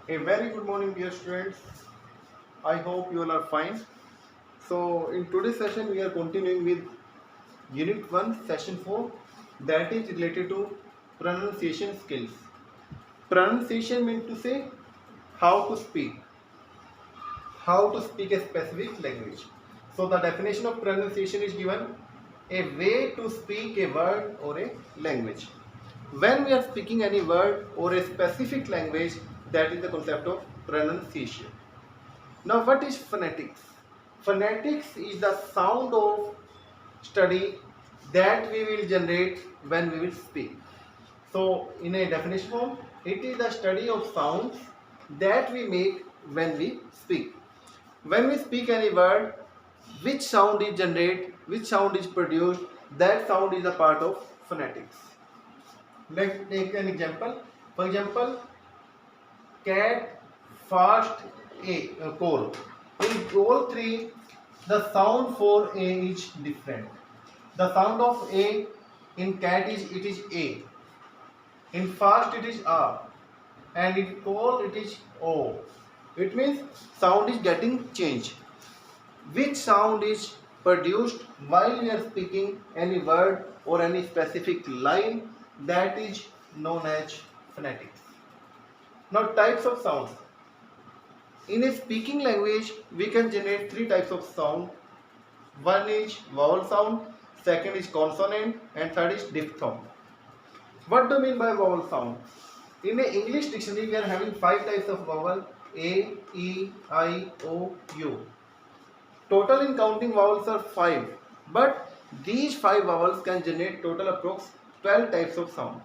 A very good morning, dear students. I hope you all are fine. So, in today's session, we are continuing with Unit 1, Session 4, that is related to pronunciation skills. Pronunciation means to say how to speak a specific language. So, the definition of pronunciation is given a way to speak a word or a language. When we are speaking any word or a specific language, that is the concept of pronunciation. Now, what is phonetics? Phonetics is the sound of study that we will generate when we will speak. So, in a definition form, it is the study of sounds that we make when we speak. When we speak any word, which sound is generated, which sound is produced, that sound is a part of phonetics. Let's take an example. For example, cat, fast, call. In all three, the sound for A is different. The sound of A in cat is A. In fast it is A. And in call it is O. It means sound is getting changed. Which sound is produced while we are speaking any word or any specific line, that is known as phonetics. Now, types of sounds. In a speaking language, we can generate three types of sound. One is vowel sound, second is consonant, and third is diphthong. What do you mean by vowel sound? In an English dictionary, we are having five types of vowel: A, E, I, O, U. Total in counting vowels are 5, but these 5 vowels can generate total approx 12 types of sound.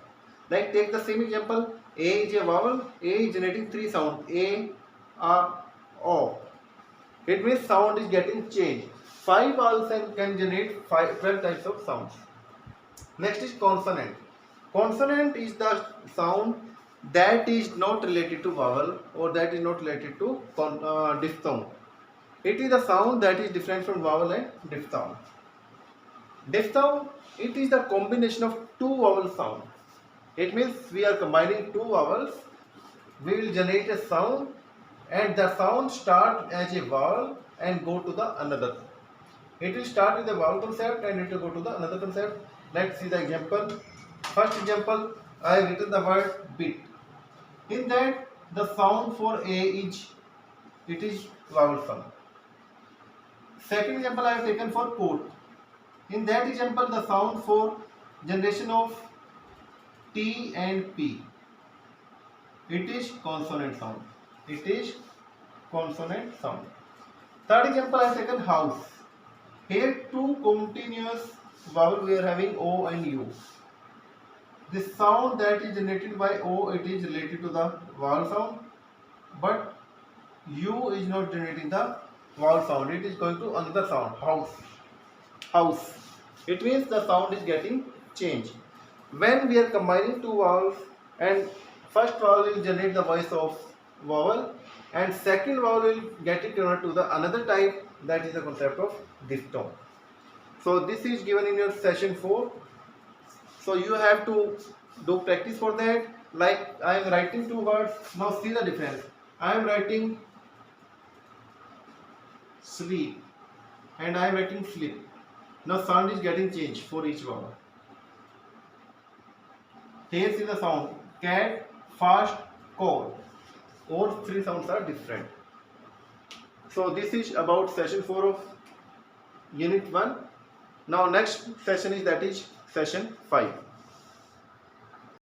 Like, take the same example, A is a vowel, A is generating 3 sounds, A, O. It means sound is getting changed. 5 vowels can generate 12 types of sounds. Next is consonant. Consonant is the sound that is not related to vowel or that is not related to diphthong. It is the sound that is different from vowel and diphthong. Diphthong, it is the combination of two vowel sound. It means we are combining two vowels. We will generate a sound, and the sound start as a vowel and go to the another. It will start with the vowel concept and it will go to the another concept. Let's see the example. First example, I have written the word bit. In that, the sound for A is, it is vowel sound. Second example I have taken for coat. In that example, the sound for generation of T and P, it is consonant sound. It is consonant sound. Third example I have taken house. Here two continuous vowel we are having O and U. The sound that is generated by O, it is related to the vowel sound, but U is not generating the vowel sound. It is going to another sound, house. It means the sound is getting changed. When we are combining two vowels, and first vowel will generate the voice of vowel and second vowel will get it converted to the another type, that is the concept of diphthong. So this is given in your session 4. So you have to do practice for that. Like, I am writing two words. Now see the difference. I am writing sleep and I am writing slip. Now sound is getting changed for each vowel. Here see the sound cat, fast, call. All three sounds are different. So this is about session 4 of unit 1. Now next session is, that is session 5.